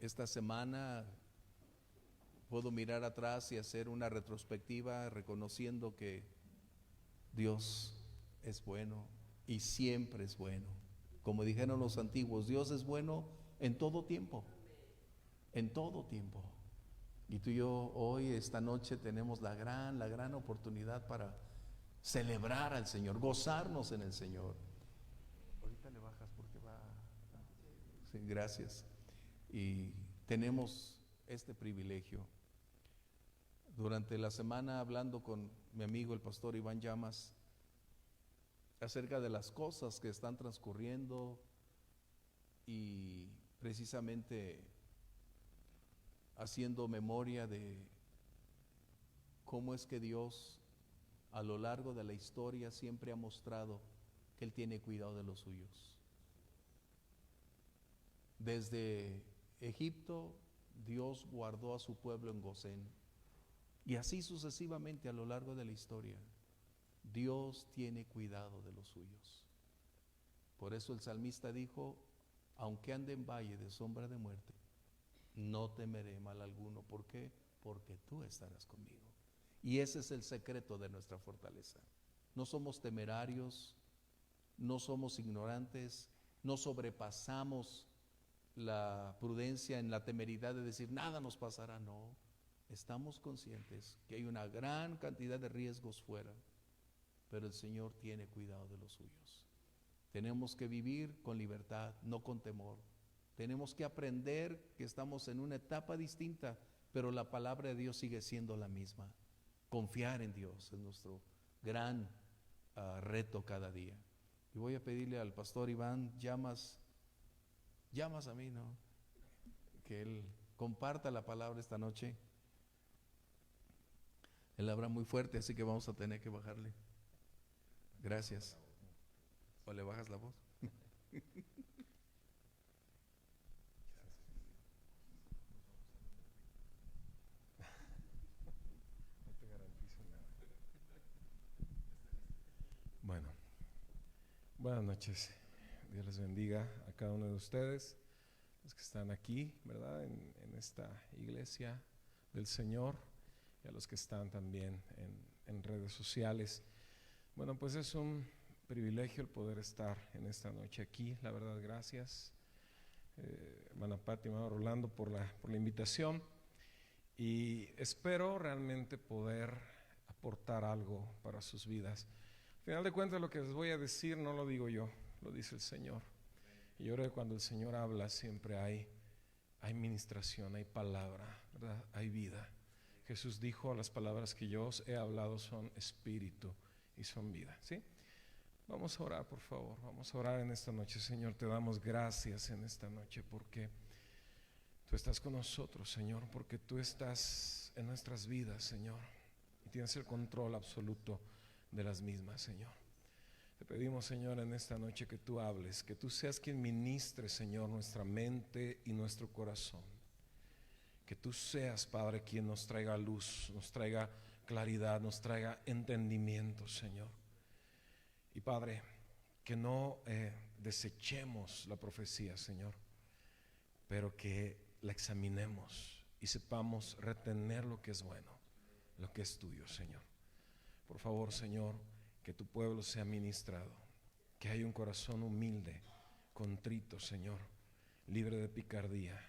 esta semana puedo mirar atrás y hacer una retrospectiva reconociendo que Dios es bueno y siempre es bueno. Como dijeron los antiguos, Dios es bueno en todo tiempo, en todo tiempo. Y tú y yo hoy, esta noche, tenemos la gran oportunidad para celebrar al Señor, gozarnos en el Señor. Ahorita le bajas porque va. Sí, gracias. Y tenemos este privilegio. Durante la semana, hablando con mi amigo el pastor Iván Llamas acerca de las cosas que están transcurriendo y precisamente haciendo memoria de cómo es que Dios a lo largo de la historia siempre ha mostrado que Él tiene cuidado de los suyos. Desde Egipto, Dios guardó a su pueblo en Gosén, y así sucesivamente a lo largo de la historia. Dios tiene cuidado de los suyos. Por eso el salmista dijo: aunque ande en valle de sombra de muerte, no temeré mal alguno. ¿Por qué? Porque tú estarás conmigo. Y ese es el secreto de nuestra fortaleza. No somos temerarios, no somos ignorantes, no sobrepasamos la prudencia en la temeridad de decir nada nos pasará. No, estamos conscientes que hay una gran cantidad de riesgos fuera, pero el Señor tiene cuidado de los suyos. Tenemos que vivir con libertad, no con temor. Tenemos que aprender que estamos en una etapa distinta, pero la palabra de Dios sigue siendo la misma. Confiar en Dios es nuestro gran reto cada día. Y voy a pedirle al pastor Iván Llamas a mí, ¿no?, que él comparta la palabra esta noche. Él habla muy fuerte, así que vamos a tener que bajarle. Gracias. ¿O le bajas la voz? No te garantizo nada. Bueno, buenas noches. Dios les bendiga a cada uno de ustedes, los que están aquí, ¿verdad?, en esta iglesia del Señor, y a los que están también en redes sociales. Bueno, pues es un privilegio el poder estar en esta noche aquí. La verdad, gracias, hermana Pati, hermano Rolando, por la invitación, y espero realmente poder aportar algo para sus vidas. Al final de cuentas, lo que les voy a decir no lo digo yo, lo dice el Señor. Y yo creo que cuando el Señor habla siempre hay ministración, hay palabra, ¿verdad?, hay vida. Jesús dijo: las palabras que yo os he hablado son espíritu y son vida, ¿sí? Vamos a orar, por favor, vamos a orar en esta noche. Señor, te damos gracias en esta noche porque tú estás con nosotros, Señor, porque tú estás en nuestras vidas, Señor, y tienes el control absoluto de las mismas, Señor. Te pedimos, Señor, en esta noche que tú hables, que tú seas quien ministre, Señor, nuestra mente y nuestro corazón. Que tú seas, Padre, quien nos traiga luz, nos traiga claridad, nos traiga entendimiento, Señor. Y Padre, que no desechemos la profecía, Señor, pero que la examinemos y sepamos retener lo que es bueno, lo que es tuyo, Señor. Por favor, Señor, que tu pueblo sea ministrado, que haya un corazón humilde, contrito, Señor, libre de picardía,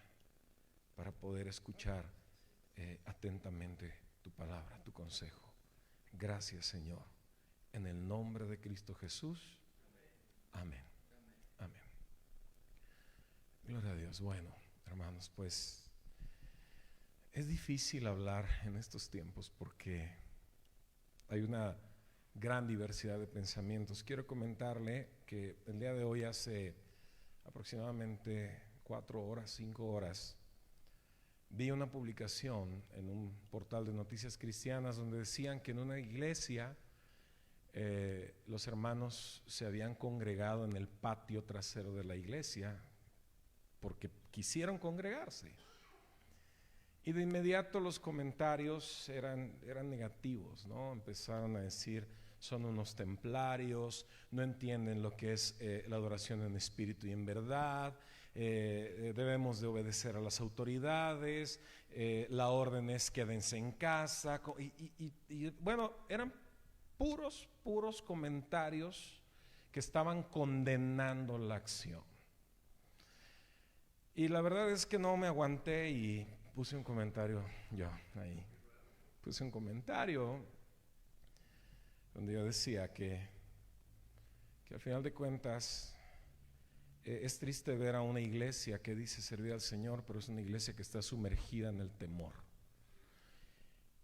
para poder escuchar atentamente tu palabra, tu consejo. Gracias, Señor, en el nombre de Cristo Jesús. Amén. Amén. Gloria a Dios. Bueno, hermanos, pues es difícil hablar en estos tiempos porque hay una gran diversidad de pensamientos. Quiero comentarle que el día de hoy, hace aproximadamente 4 horas, 5 horas, vi una publicación en un portal de noticias cristianas donde decían que en una iglesia los hermanos se habían congregado en el patio trasero de la iglesia porque quisieron congregarse. Y de inmediato los comentarios eran negativos, ¿no? Empezaron a decir: son unos templarios, no entienden lo que es la adoración en espíritu y en verdad, debemos de obedecer a las autoridades, la orden es quédense en casa, y bueno, eran puros comentarios que estaban condenando la acción. Y la verdad es que no me aguanté y puse un comentario, puse un comentario donde yo decía que al final de cuentas es triste ver a una iglesia que dice servir al Señor, pero es una iglesia que está sumergida en el temor.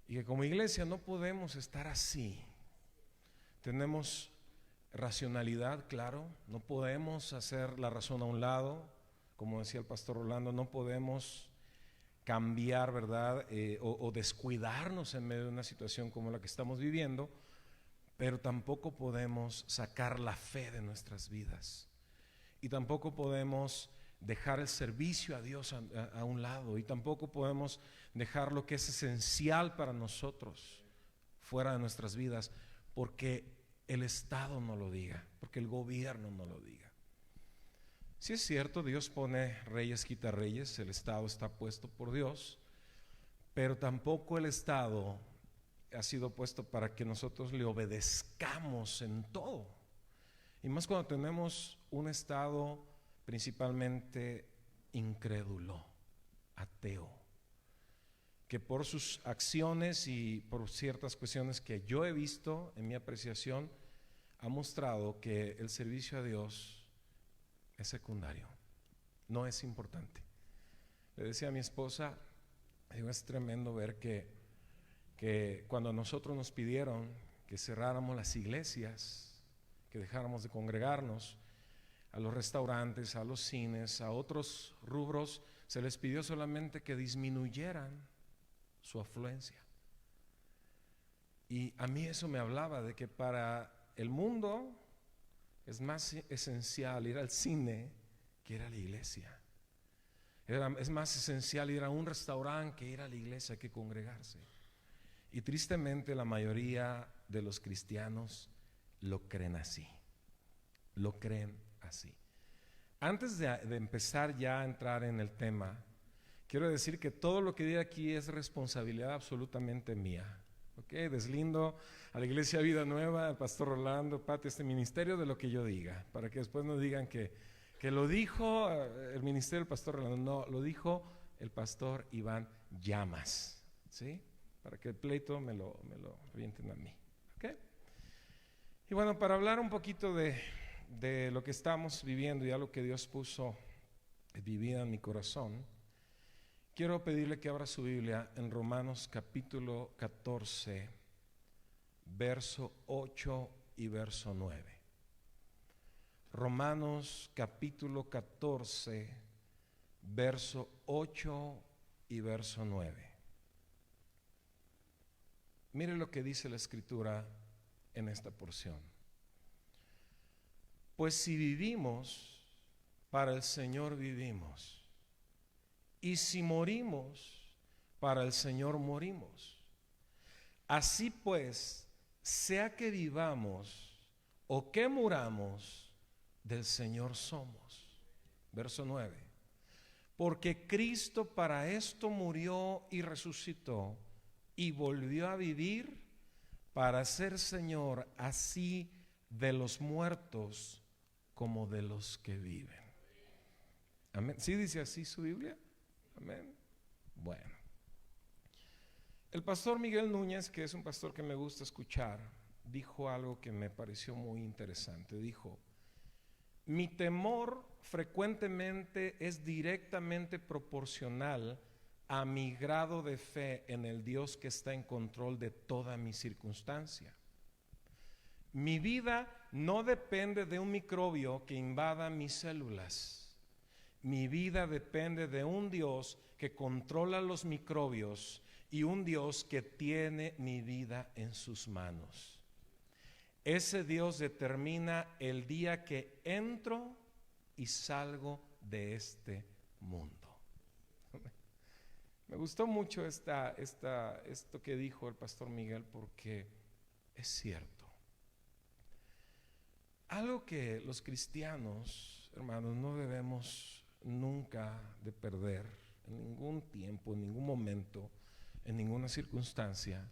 Y que como iglesia no podemos estar así. Tenemos racionalidad, claro, no podemos hacer la razón a un lado, como decía el pastor Rolando, no podemos cambiar, ¿verdad? O descuidarnos en medio de una situación como la que estamos viviendo, pero tampoco podemos sacar la fe de nuestras vidas. Y tampoco podemos dejar el servicio a Dios a un lado, y tampoco podemos dejar lo que es esencial para nosotros fuera de nuestras vidas, porque el Estado no lo diga, porque el gobierno no lo diga. Sí es cierto, Dios pone reyes, quita reyes, el Estado está puesto por Dios, pero tampoco el Estado ha sido puesto para que nosotros le obedezcamos en todo. Y más cuando tenemos un Estado principalmente incrédulo, ateo, que por sus acciones y por ciertas cuestiones que yo he visto en mi apreciación, ha mostrado que el servicio a Dios es secundario, no es importante. Le decía a mi esposa, digo, es tremendo ver que cuando nosotros nos pidieron que cerráramos las iglesias, que dejáramos de congregarnos, a los restaurantes, a los cines, a otros rubros, se les pidió solamente que disminuyeran su afluencia. Y a mí eso me hablaba de que para el mundo es más esencial ir al cine que ir a la iglesia. Es más esencial ir a un restaurante que ir a la iglesia, que congregarse. Y tristemente la mayoría de los cristianos lo creen así. Lo creen así. Antes de empezar ya a entrar en el tema, quiero decir que todo lo que diga aquí es responsabilidad absolutamente mía. Deslindo a la Iglesia Vida Nueva, al pastor Rolando, Pati, este ministerio de lo que yo diga, para que después no digan que lo dijo el ministerio del pastor Rolando. No, lo dijo el pastor Iván Llamas, ¿sí? Para que el pleito me lo avienten a mí, ¿ok? Y bueno, para hablar un poquito de lo que estamos viviendo y algo que Dios puso vivida en mi corazón, quiero pedirle que abra su Biblia en Romanos capítulo 14, verso 8 y verso 9. Romanos capítulo 14, verso 8 y verso 9. Mire lo que dice la Escritura en esta porción. Pues si vivimos, para el Señor vivimos. Y si morimos, para el Señor morimos. Así pues, sea que vivamos o que muramos, del Señor somos. Verso 9. Porque Cristo para esto murió y resucitó y volvió a vivir para ser Señor así de los muertos como de los que viven. Amén. ¿Sí dice así su Biblia? Amén. Bueno, el pastor Miguel Núñez, que es un pastor que me gusta escuchar, dijo algo que me pareció muy interesante. Dijo: mi temor frecuentemente es directamente proporcional a mi grado de fe en el Dios que está en control de toda mi circunstancia. Mi vida no depende de un microbio que invada mis células. Mi vida depende de un Dios que controla los microbios y un Dios que tiene mi vida en sus manos. Ese Dios determina el día que entro y salgo de este mundo. Me gustó mucho esto que dijo el pastor Miguel, porque es cierto. Algo que los cristianos, hermanos, no debemos nunca de perder, en ningún tiempo, en ningún momento, en ninguna circunstancia,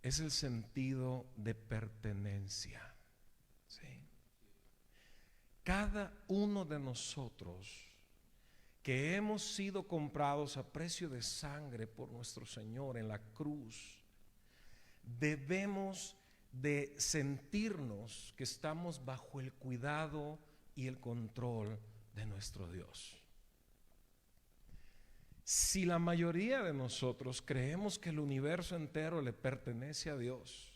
es el sentido de pertenencia. ¿Sí? Cada uno de nosotros que hemos sido comprados a precio de sangre por nuestro Señor en la cruz, debemos de sentirnos que estamos bajo el cuidado y el control de nuestro Dios. Si la mayoría de nosotros creemos que el universo entero le pertenece a Dios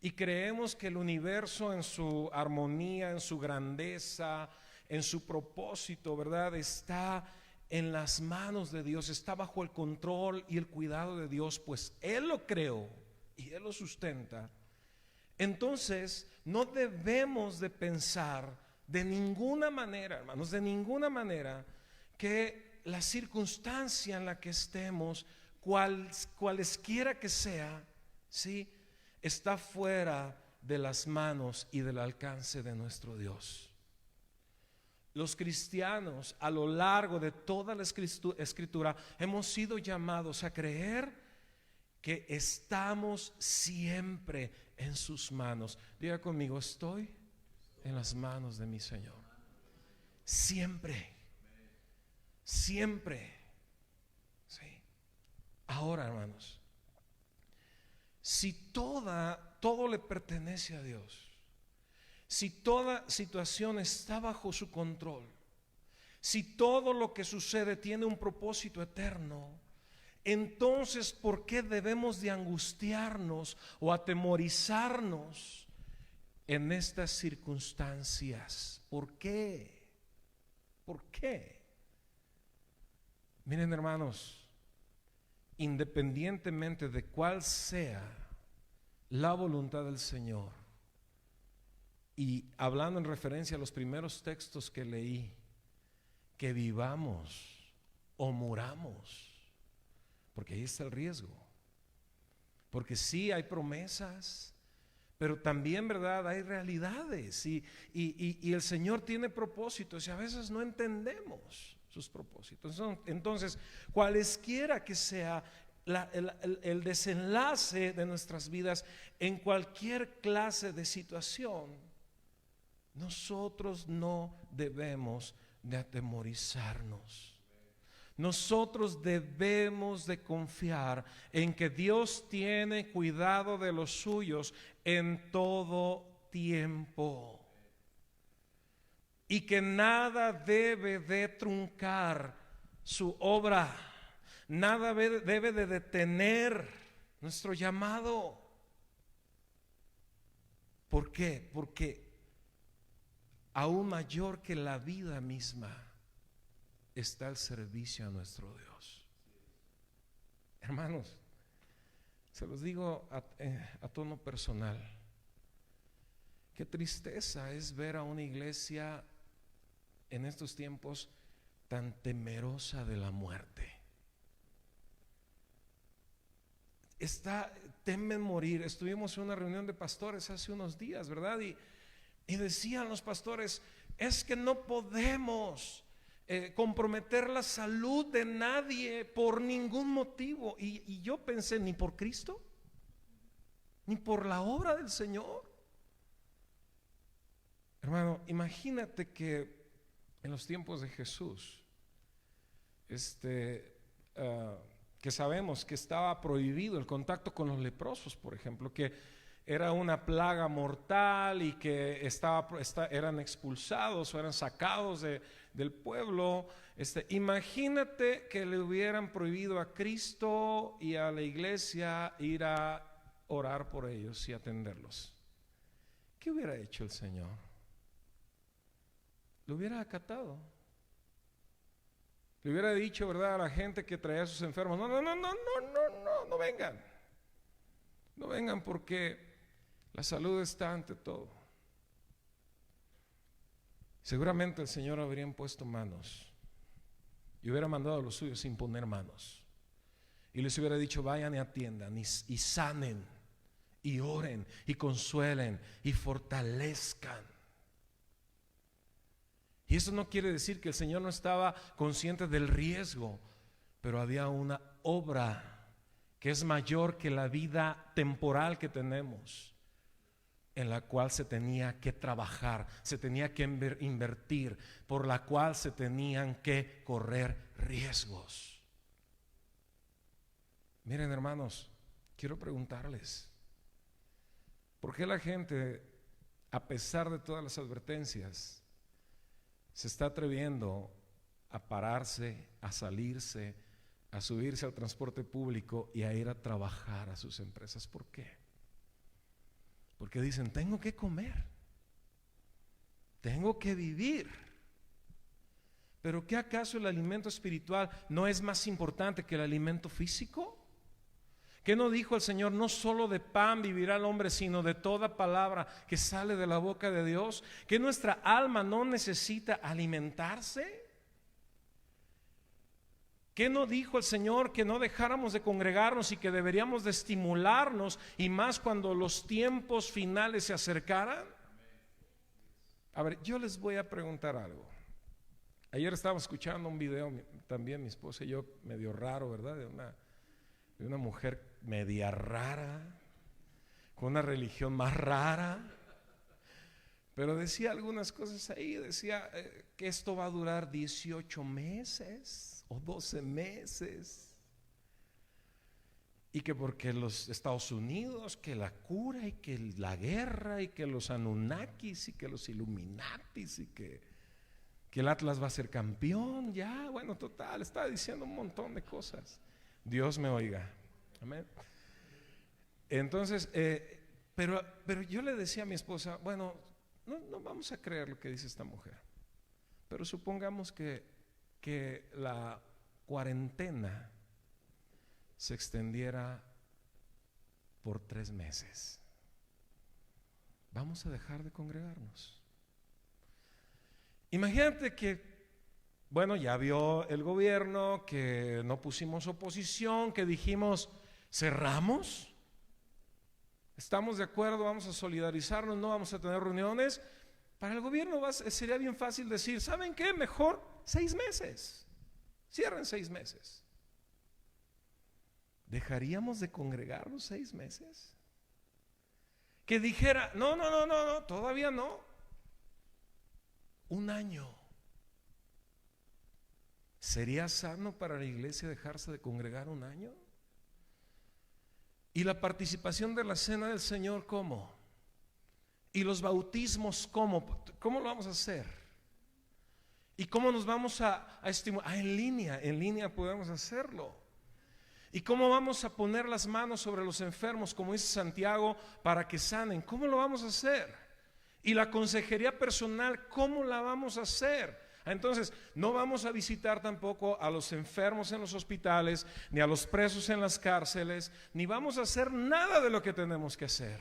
y creemos que el universo en su armonía, en su grandeza, en su propósito, ¿verdad?, está en las manos de Dios, está bajo el control y el cuidado de Dios, pues Él lo creó y Él lo sustenta. Entonces no debemos de pensar de ninguna manera, hermanos, de ninguna manera, que la circunstancia en la que estemos, cualesquiera que sea, ¿sí?, está fuera de las manos y del alcance de nuestro Dios. Los cristianos a lo largo de toda la escritura hemos sido llamados a creer que estamos siempre en sus manos. Diga conmigo, estoy en las manos de mi Señor. Siempre. Siempre. Sí. Ahora, hermanos, si todo le pertenece a Dios, si toda situación está bajo su control, si todo lo que sucede tiene un propósito eterno, entonces ¿por qué debemos de angustiarnos o atemorizarnos en estas circunstancias? ¿Por qué? ¿Por qué? Miren, hermanos, independientemente de cuál sea la voluntad del Señor, y hablando en referencia a los primeros textos que leí, que vivamos o muramos, porque ahí está el riesgo. Porque sí hay promesas, pero también, ¿verdad?, hay realidades y el Señor tiene propósitos y a veces no entendemos sus propósitos. Entonces, cualesquiera que sea el desenlace de nuestras vidas en cualquier clase de situación, nosotros no debemos de atemorizarnos. Nosotros debemos de confiar en que Dios tiene cuidado de los suyos en todo tiempo y que nada debe de truncar su obra, nada debe de detener nuestro llamado. ¿Por qué? Porque aún mayor que la vida misma está el servicio a nuestro Dios. Hermanos, se los digo a tono personal. Qué tristeza es ver a una iglesia en estos tiempos tan temerosa de la muerte. Temen morir. Estuvimos en una reunión de pastores hace unos días, ¿verdad? Y decían los pastores, es que no podemos comprometer la salud de nadie por ningún motivo. Y yo pensé, ni por Cristo, ni por la obra del Señor. Hermano, imagínate que en los tiempos de Jesús, que sabemos que estaba prohibido el contacto con los leprosos, por ejemplo, que era una plaga mortal y que eran expulsados o eran sacados del pueblo. Imagínate que le hubieran prohibido a Cristo y a la iglesia ir a orar por ellos y atenderlos. ¿Qué hubiera hecho el Señor? Lo hubiera acatado. Le hubiera dicho, ¿verdad?, a la gente que traía a sus enfermos, no vengan. No vengan porque la salud está ante todo. Seguramente el Señor habría impuesto manos y hubiera mandado a los suyos sin poner manos. Y les hubiera dicho, vayan y atiendan y sanen y oren y consuelen y fortalezcan. Y eso no quiere decir que el Señor no estaba consciente del riesgo, pero había una obra que es mayor que la vida temporal que tenemos, en la cual se tenía que trabajar, se tenía que invertir, por la cual se tenían que correr riesgos. Miren, hermanos, quiero preguntarles, ¿por qué la gente, a pesar de todas las advertencias, se está atreviendo a pararse, a salirse, a subirse al transporte público y a ir a trabajar a sus empresas? ¿Por qué? Porque dicen, tengo que comer, tengo que vivir. ¿Pero qué acaso el alimento espiritual no es más importante que el alimento físico? ¿Qué no dijo el Señor? No solo de pan vivirá el hombre, sino de toda palabra que sale de la boca de Dios. ¿Que nuestra alma no necesita alimentarse? ¿Qué no dijo el Señor? Que no dejáramos de congregarnos y que deberíamos de estimularnos, y más cuando los tiempos finales se acercaran. A ver, yo les voy a preguntar algo. Ayer estábamos escuchando un video, también mi esposa y yo, medio raro, ¿verdad? De una mujer media rara, con una religión más rara, pero decía algunas cosas ahí. Decía que esto va a durar 18 meses o 12 meses, y que porque los Estados Unidos, que la cura, y que la guerra, y que los Anunnakis, y que los Illuminatis, y que el Atlas va a ser campeón. Ya, bueno, total, estaba diciendo un montón de cosas. Dios me oiga, amén. Entonces, pero yo le decía a mi esposa, bueno, no vamos a creer lo que dice esta mujer, pero supongamos que la cuarentena se extendiera por 3 meses. Vamos a dejar de congregarnos. Imagínate que, bueno, ya vio el gobierno que no pusimos oposición, que dijimos, cerramos, estamos de acuerdo, vamos a solidarizarnos, no vamos a tener reuniones. Para el gobierno sería bien fácil decir, ¿saben qué? Mejor 6 meses, cierren 6 meses. ¿Dejaríamos de congregarnos 6 meses? Que dijera, no, todavía no. 1 año. ¿Sería sano para la iglesia dejarse de congregar 1 año? ¿Y la participación de la cena del Señor cómo? ¿Y los bautismos cómo? ¿Cómo lo vamos a hacer? ¿Y cómo nos vamos a estimular? En línea podemos hacerlo. ¿Y cómo vamos a poner las manos sobre los enfermos, como dice Santiago, para que sanen? ¿Cómo lo vamos a hacer? ¿Y la consejería personal, cómo la vamos a hacer? Entonces, no vamos a visitar tampoco a los enfermos en los hospitales, ni a los presos en las cárceles, ni vamos a hacer nada de lo que tenemos que hacer,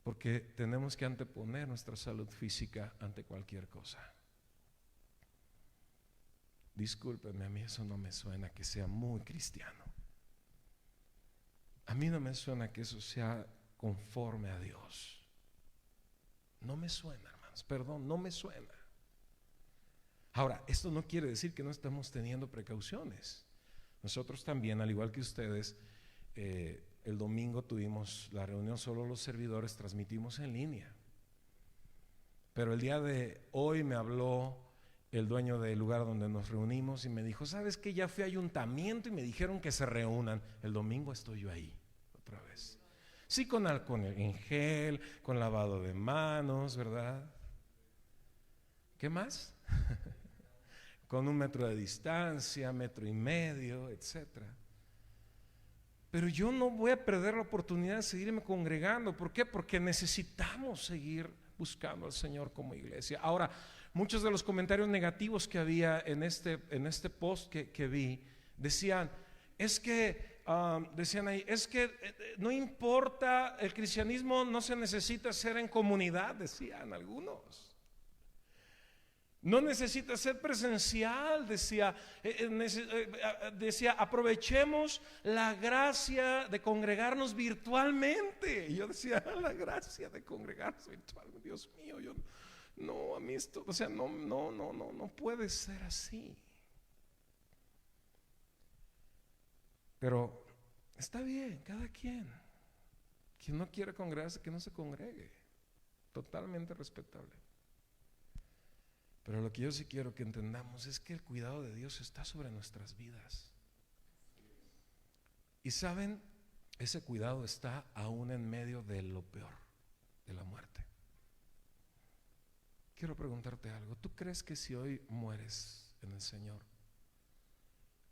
porque tenemos que anteponer nuestra salud física ante cualquier cosa. Discúlpenme, a mí eso no me suena que sea muy cristiano. A mí no me suena que eso sea conforme a Dios. No me suena, hermanos, perdón, no me suena. Ahora, esto no quiere decir que no estamos teniendo precauciones. Nosotros también, al igual que ustedes, el domingo tuvimos la reunión, solo los servidores transmitimos en línea. Pero el día de hoy me habló el dueño del lugar donde nos reunimos y me dijo, ¿sabes qué? Ya fui a ayuntamiento y me dijeron que se reúnan. El domingo estoy yo ahí, otra vez. Sí, con alcohol en gel, con lavado de manos, ¿verdad? ¿Qué más? Con 1 metro de distancia, 1,5 metros, etcétera. Pero yo no voy a perder la oportunidad de seguirme congregando. ¿Por qué? Porque necesitamos seguir buscando al Señor como iglesia. Ahora, muchos de los comentarios negativos que había en este post que vi, decían, decían ahí, es que no importa, el cristianismo no se necesita hacer en comunidad, decían algunos. No necesita ser presencial, decía, aprovechemos la gracia de congregarnos virtualmente. Y yo decía, la gracia de congregarnos virtualmente, Dios mío, no, a mí esto, o sea, no puede ser así. Pero está bien, cada quien no quiere congregarse, que no se congregue, totalmente respetable. Pero lo que yo sí quiero que entendamos es que el cuidado de Dios está sobre nuestras vidas. Y saben, ese cuidado está aún en medio de lo peor, de la muerte. Quiero preguntarte algo. ¿Tú crees que si hoy mueres en el Señor,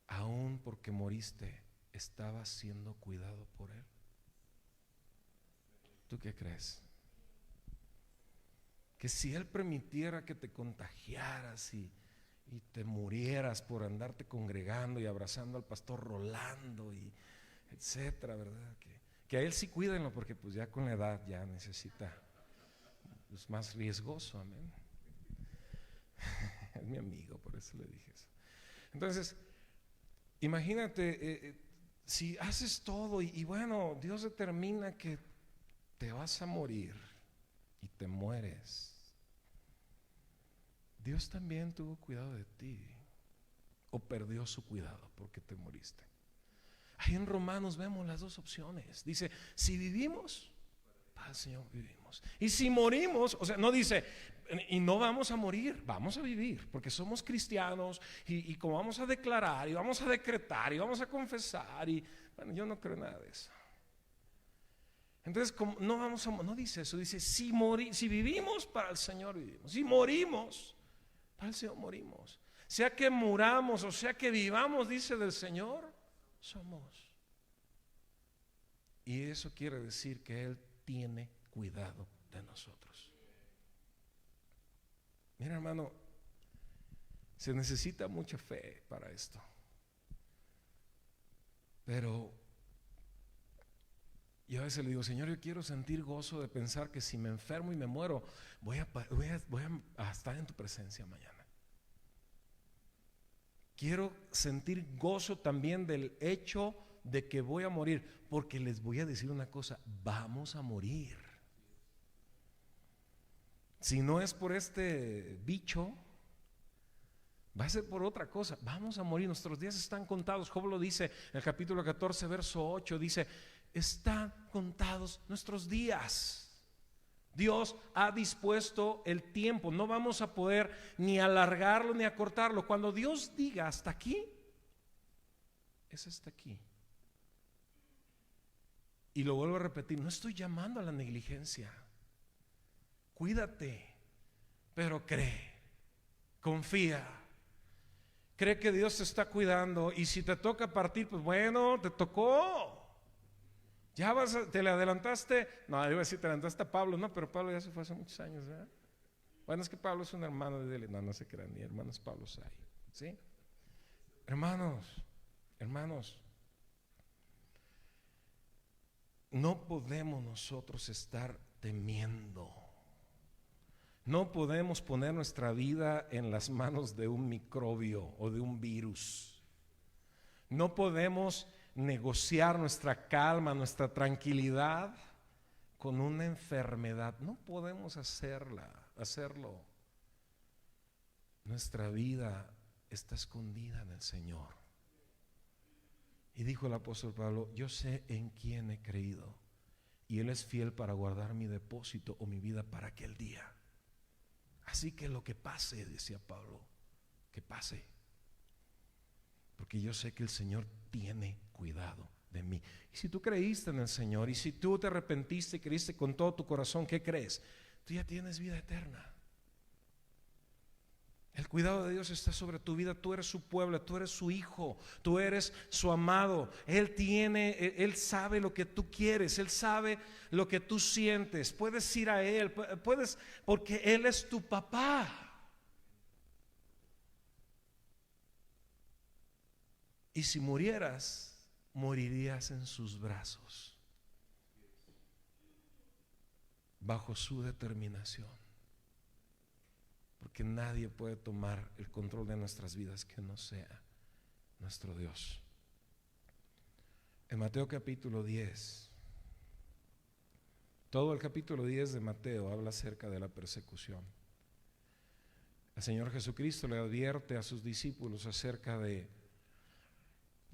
aún porque moriste, estabas siendo cuidado por Él? ¿Tú qué crees? Que si Él permitiera que te contagiaras y te murieras por andarte congregando y abrazando al pastor Rolando y etcétera, ¿verdad? Que a él sí cuídenlo, porque pues ya con la edad ya necesita, es más riesgoso, amén. Es mi amigo, por eso le dije eso. Entonces, imagínate, si haces todo y bueno, Dios determina que te vas a morir y te mueres, Dios también tuvo cuidado de ti, o perdió su cuidado porque te moriste. Ahí en Romanos vemos las dos opciones. Dice, si vivimos, para el Señor vivimos. Y si morimos, o sea, no dice, y no vamos a morir, vamos a vivir, porque somos cristianos y como vamos a declarar, y vamos a decretar, y vamos a confesar, y bueno, yo no creo nada de eso. Entonces, como no dice eso, dice, si vivimos, para el Señor vivimos. Si morimos, para el Señor morimos. Sea que muramos o sea que vivamos, dice del Señor, somos. Y eso quiere decir que Él tiene cuidado de nosotros. Mira, hermano, se necesita mucha fe para esto. Pero yo a veces le digo, Señor, yo quiero sentir gozo de pensar que si me enfermo y me muero, voy a estar en tu presencia mañana. Quiero sentir gozo también del hecho de que voy a morir, porque les voy a decir una cosa, vamos a morir. Si no es por este bicho, va a ser por otra cosa. Vamos a morir, nuestros días están contados. Job lo dice en el capítulo 14, verso 8, dice, están contados nuestros días. Dios ha dispuesto el tiempo, no vamos a poder ni alargarlo ni acortarlo. Cuando Dios diga hasta aquí, es hasta aquí. Y lo vuelvo a repetir, no estoy llamando a la negligencia. Cuídate, pero cree, confía. Cree que Dios te está cuidando, y si te toca partir, pues bueno, te tocó. Ya te le adelantaste. No, iba a decir, te adelantaste a Pablo, no, pero Pablo ya se fue hace muchos años, ¿verdad? Bueno, es que Pablo es un hermano de él. No se crean, ni hermanos Pablos hay, ¿sí? Hermanos, no podemos nosotros estar temiendo. No podemos poner nuestra vida en las manos de un microbio o de un virus. No podemos negociar nuestra calma, nuestra tranquilidad con una enfermedad. No podemos hacerlo. Nuestra vida está escondida en el Señor. Y dijo el apóstol Pablo, yo sé en quién he creído, y Él es fiel para guardar mi depósito o mi vida para aquel día. Así que lo que pase, decía Pablo, que pase, porque yo sé que el Señor tiene cuidado de mí. Y si tú creíste en el Señor, y si tú te arrepentiste y creíste con todo tu corazón, ¿qué crees? Tú ya tienes vida eterna. El cuidado de Dios está sobre tu vida. Tú eres su pueblo, tú eres su hijo, tú eres su amado. Él sabe lo que tú quieres, Él sabe lo que tú sientes. Puedes ir a Él, porque Él es tu papá. Y si murieras, morirías en sus brazos, bajo su determinación. Porque nadie puede tomar el control de nuestras vidas que no sea nuestro Dios. En Mateo capítulo 10, todo el capítulo 10 de Mateo habla acerca de la persecución. El Señor Jesucristo le advierte a sus discípulos acerca de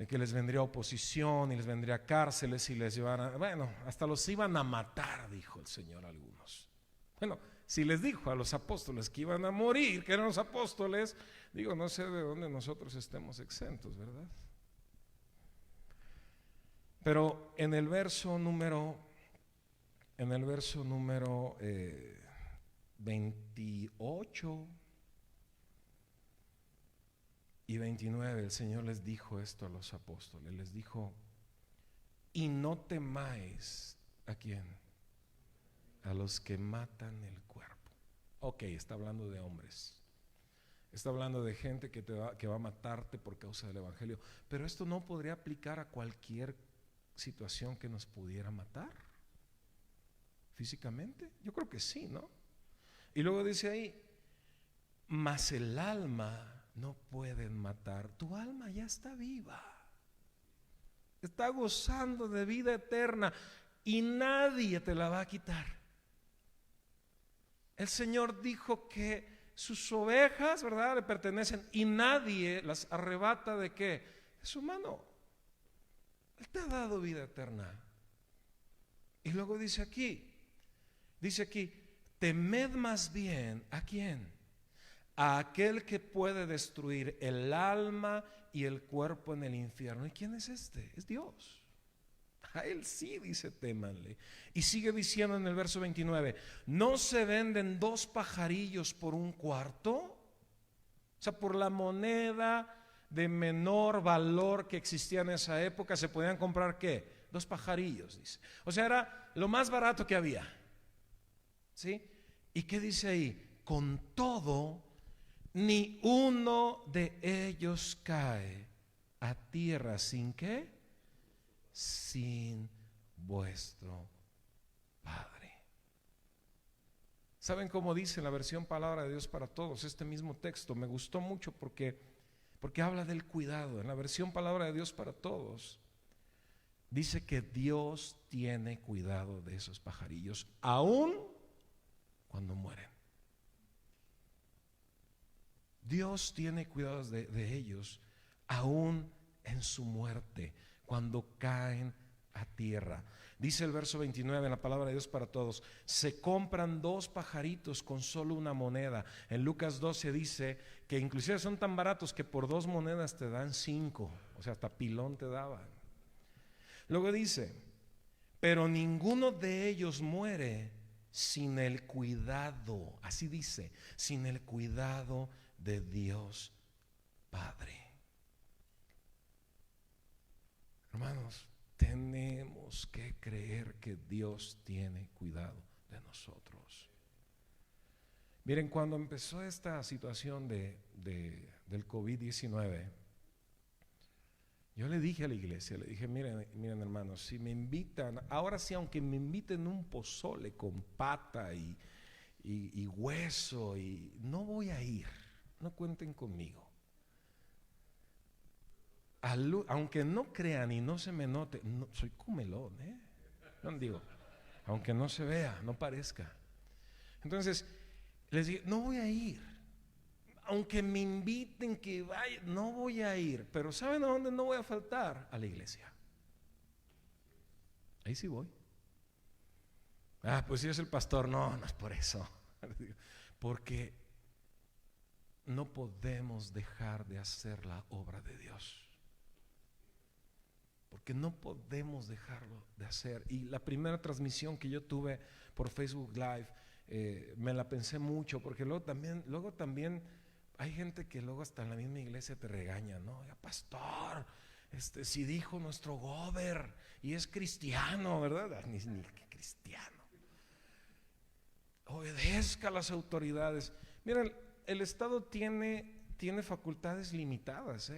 que les vendría oposición y les vendría cárceles y les llevaran, bueno, hasta los iban a matar, dijo el Señor a algunos. Bueno, si les dijo a los apóstoles que iban a morir, que eran los apóstoles, digo, no sé de dónde nosotros estemos exentos, ¿verdad? Pero en el verso número 28 y 29, el Señor les dijo esto a los apóstoles, les dijo: y no temáis, ¿a quién? A los que matan el cuerpo. Ok, está hablando de hombres, está hablando de gente que va a matarte por causa del evangelio, pero esto no podría aplicar a cualquier situación que nos pudiera matar físicamente. Yo creo que sí, ¿no? Y luego dice ahí: mas el alma no pueden matar. Tu alma ya está viva, está gozando de vida eterna y nadie te la va a quitar. El Señor dijo que sus ovejas, ¿verdad?, le pertenecen y nadie las arrebata ¿de qué? De su mano. Él te ha dado vida eterna. Y luego dice aquí, temed más bien, ¿a quién? A aquel que puede destruir el alma y el cuerpo en el infierno. ¿Y quién es este? Es Dios. A Él sí, dice, témanle. Y sigue diciendo en el verso 29, ¿no se venden 2 pajarillos por un cuarto? O sea, por la moneda de menor valor que existía en esa época se podían comprar ¿qué? 2 pajarillos, dice. O sea, era lo más barato que había. ¿Sí? ¿Y qué dice ahí? Con todo, ni uno de ellos cae a tierra sin ¿qué? Sin vuestro Padre. ¿Saben cómo dice en la versión Palabra de Dios para Todos? Este mismo texto me gustó mucho porque habla del cuidado. En la versión Palabra de Dios para Todos dice que Dios tiene cuidado de esos pajarillos, aún cuando mueren. Dios tiene cuidado de ellos, aún en su muerte, cuando caen a tierra. Dice el verso 29 en la Palabra de Dios para Todos: se compran 2 pajaritos con solo una moneda. En Lucas 12 dice que inclusive son tan baratos que por 2 monedas te dan 5, o sea, hasta pilón te daban. Luego dice: pero ninguno de ellos muere sin el cuidado, así dice, sin el cuidado de Dios Padre. Hermanos, tenemos que creer que Dios tiene cuidado de nosotros. Miren, cuando empezó esta situación del COVID-19, yo le dije a la iglesia, le dije, miren hermanos, si me invitan, ahora sí, aunque me inviten un pozole con pata y hueso, no voy a ir, no cuenten conmigo. Aunque no crean y no se me note, no, soy comelón, no digo, aunque no se vea, no parezca. Entonces les dije, no voy a ir, aunque me inviten que vaya, no voy a ir. Pero ¿saben a dónde no voy a faltar? A la iglesia. Ahí sí voy. Pues si es el pastor. No es por eso. Porque no podemos dejar de hacer la obra de Dios. Porque no podemos dejarlo de hacer. Y la primera transmisión que yo tuve por Facebook Live, me la pensé mucho, porque luego también hay gente que luego hasta en la misma iglesia te regaña, ¿no? Ya, pastor, si dijo nuestro gober y es cristiano, ¿verdad? Ni cristiano. Obedezca a las autoridades. Miren, el Estado tiene facultades limitadas,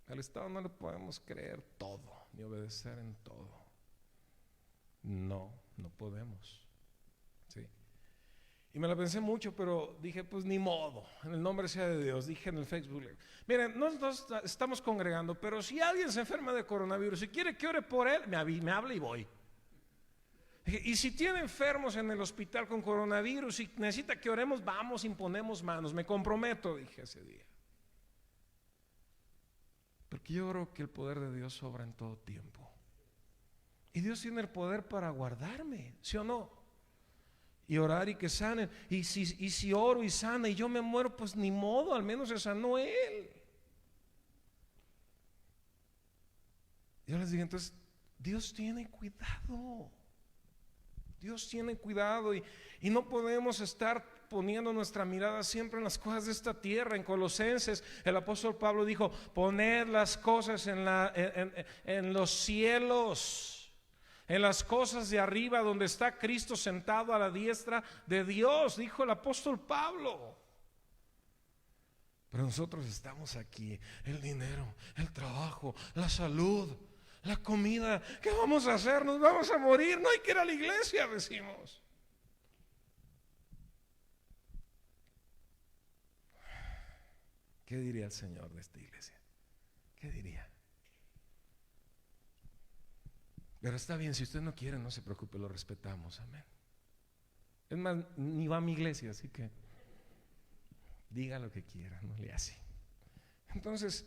Al Estado no le podemos creer todo, ni obedecer en todo. No podemos. ¿Sí? Y me la pensé mucho, pero dije, pues ni modo, en el nombre sea de Dios. Dije en el Facebook, miren, nosotros estamos congregando, pero si alguien se enferma de coronavirus y quiere que ore por él, me habla y voy. Y si tiene enfermos en el hospital con coronavirus y necesita que oremos, vamos, imponemos manos. Me comprometo, dije ese día. Porque yo creo que el poder de Dios obra en todo tiempo. Y Dios tiene el poder para guardarme, ¿sí o no? Y orar y que sanen. Y si oro y sana y yo me muero, pues ni modo, al menos se sanó Él. Yo les dije, entonces, Dios tiene cuidado. Dios tiene cuidado y no podemos estar poniendo nuestra mirada siempre en las cosas de esta tierra. En Colosenses el apóstol Pablo dijo: poned las cosas en los cielos, en las cosas de arriba, donde está Cristo sentado a la diestra de Dios, dijo el apóstol Pablo. Pero nosotros estamos aquí, el dinero, el trabajo, la salud, la comida. ¿Qué vamos a hacer? Nos vamos a morir, no hay que ir a la iglesia, decimos. ¿Qué diría el Señor de esta iglesia? ¿Qué diría? Pero está bien, si usted no quiere, no se preocupe, lo respetamos, amén. Es más, ni va a mi iglesia, así que diga lo que quiera, no le hace. Entonces,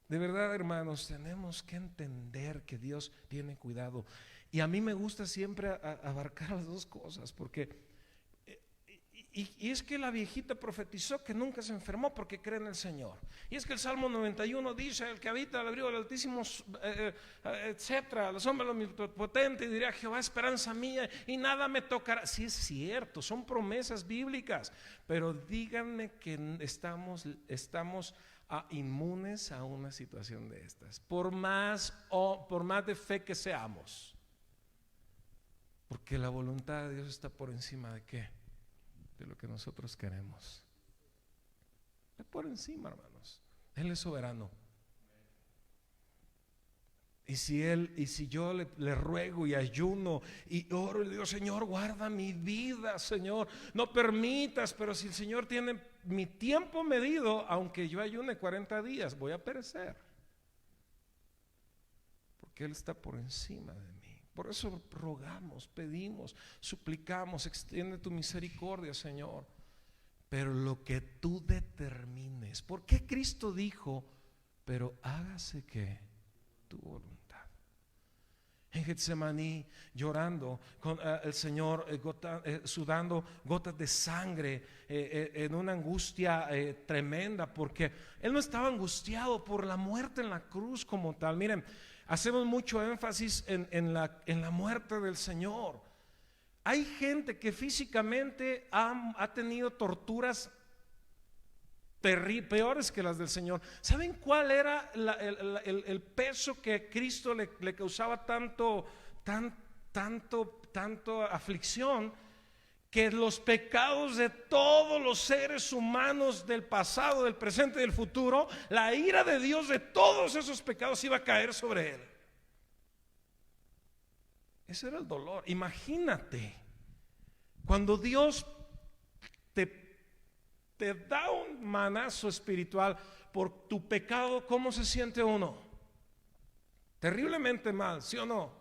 de verdad, hermanos, tenemos que entender que Dios tiene cuidado. Y a mí me gusta siempre abarcar las dos cosas, porque y es que la viejita profetizó que nunca se enfermó porque cree en el Señor. Y es que el Salmo 91 dice: el que habita al abrigo del Altísimo, etcétera, la sombra del Omnipotente, y dirá: Jehová, esperanza mía, y nada me tocará. Sí, es cierto, son promesas bíblicas, pero díganme que estamos inmunes a una situación de estas, por más de fe que seamos, porque la voluntad de Dios está por encima de ¿qué? De lo que nosotros queremos. Está por encima, hermanos. Él es soberano. Y si yo le ruego y ayuno y oro y le digo: Señor, guarda mi vida, Señor, no permitas. Pero si el Señor tiene mi tiempo medido, aunque yo ayune 40 días, voy a perecer, porque Él está por encima de mí. Por eso rogamos, pedimos, suplicamos: extiende tu misericordia, Señor. Pero lo que tú determines. ¿Por qué Cristo dijo: pero hágase que tu voluntad? En Getsemaní, llorando con el Señor, sudando gotas de sangre, en una angustia tremenda, porque Él no estaba angustiado por la muerte en la cruz como tal. Miren, hacemos mucho énfasis en la muerte del Señor. Hay gente que físicamente ha tenido torturas peores que las del Señor. ¿Saben cuál era el peso que Cristo le causaba tanto aflicción? Que los pecados de todos los seres humanos del pasado, del presente y del futuro, la ira de Dios de todos esos pecados iba a caer sobre Él. Ese era el dolor. Imagínate, cuando Dios te da un manazo espiritual por tu pecado, ¿cómo se siente uno? Terriblemente mal, ¿sí o no?